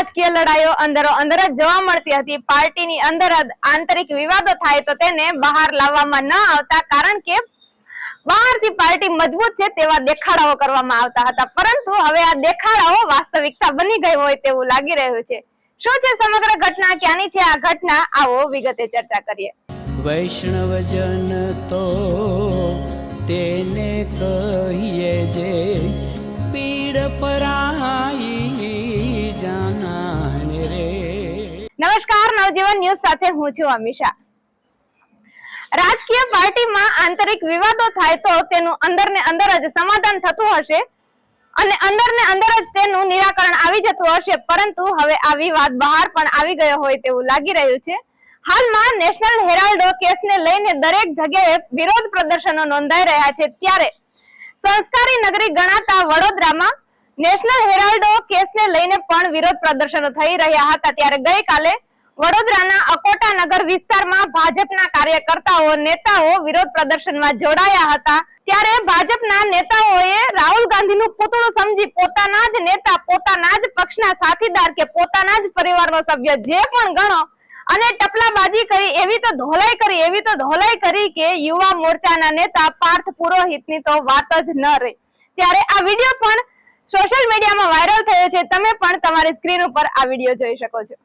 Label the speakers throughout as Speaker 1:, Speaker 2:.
Speaker 1: રાજકીય લડાઈઓ અંદરો અંદર જ જોવા મળતી હતી। પાર્ટીની અંદર આંતરિક વિવાદો થાય તો તેને બહાર લાવવામાં ન આવતા, કારણ કે બહારથી પાર્ટી મજબૂત છે તેવા દેખાડાઓ કરવામાં આવતા હતા, પરંતુ હવે આ દેખાડાઓ વાસ્તવિકતા બની ગઈ હોય તેવું લાગી રહ્યું છે। શું છે સમગ્ર ઘટના, ક્યાંની છે આ ઘટના, આવો વિગતે ચર્ચા કરીએ।
Speaker 2: વૈષ્ણવજન તો તેને કહીએ જે પીડ પરાઈ જાનાને રે।
Speaker 1: નમસ્કાર, નવજીવન ન્યૂઝ સાથે હું છું અમીષા। રાજકીય પાર્ટીમાં આંતરિક વિવાદો થાય તો તેનું અંદર ને અંદર જ સમાધાન થતું હશે અને અંદર ને અંદર જ તેનું નિરાકરણ આવી જતું હશે, પરંતુ હવે આ વિવાદ બહાર પણ આવી ગયો હોય તેવું લાગી રહ્યું છે। હાલમાં નેશનલ હેરાલ્ડો કેસને લઈને દરેક જગ્યાએ વિરોધ પ્રદર્શનો નોંધાઈ રહ્યા છે, ત્યારે સંસ્કારી નગરી ગણાતા વડોદરામાં નેશનલ હેરાલ્ડો કેસને લઈને પણ વિરોધ પ્રદર્શનો થઈ રહ્યા હતા। ત્યારે ગઈકાલે વડોદરાના અકોટા નગર વિસ્તારમાં ભાજપના કાર્યકર્તાઓ નેતાઓ વિરોધ પ્રદર્શનમાં જોડાયા હતા। ત્યારે ભાજપના નેતાઓએ રાહુલ ગાંધીનું પૂતળું સમજી પોતાના જ નેતા, પોતાના જ પક્ષના સાથીદાર કે પોતાના જ પરિવારનો સભ્ય જે પણ ગણો અને ટપલાબાજી કરી, એવી તો ધોલાઈ કરી કે યુવા મોરચાના નેતા પાર્થ પુરોહિતની તો વાત જ ન રહી। ત્યારે આ વિડીયો પણ સોશિયલ મીડિયામાં વાયરલ થયો છે, તમે પણ તમારી સ્ક્રીન ઉપર આ વિડીયો જોઈ શકો છો।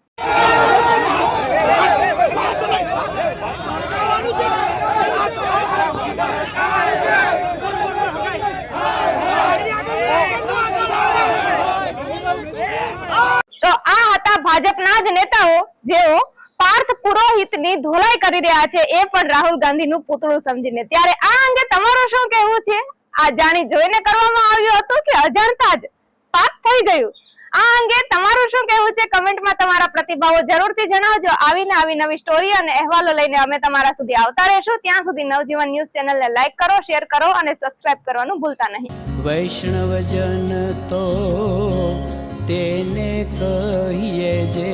Speaker 1: તો આ હતા ભાજપના જ નેતાઓ જેઓ પાર્થ પુરોહિતની ધોલાઈ કરી રહ્યા છે, એ પણ રાહુલ ગાંધીનું પૂતળું સમજીને। ત્યારે આ અંગે તમારું શું કહેવું છે? આ જાણી જોઈને કરવામાં આવ્યું હતું કે અજાણતા જ પાપ થઈ ગયું? આ અંગે તમારું શું કહેવું છે? કમેન્ટમાં તમારા પ્રતિભાવો જરૂરથી જણાવજો। આવી નવી સ્ટોરી અને અહેવાલો લઈને અમે તમારા સુધી આવતા રહેશું। ત્યાં સુધી નવજીવન ન્યૂઝ ચેનલને લાઈક કરો, શેર કરો અને સબસ્ક્રાઇબ કરવાનું ભૂલતા નહીં।
Speaker 2: વૈષ્ણવજન તો તેને કહીએ જે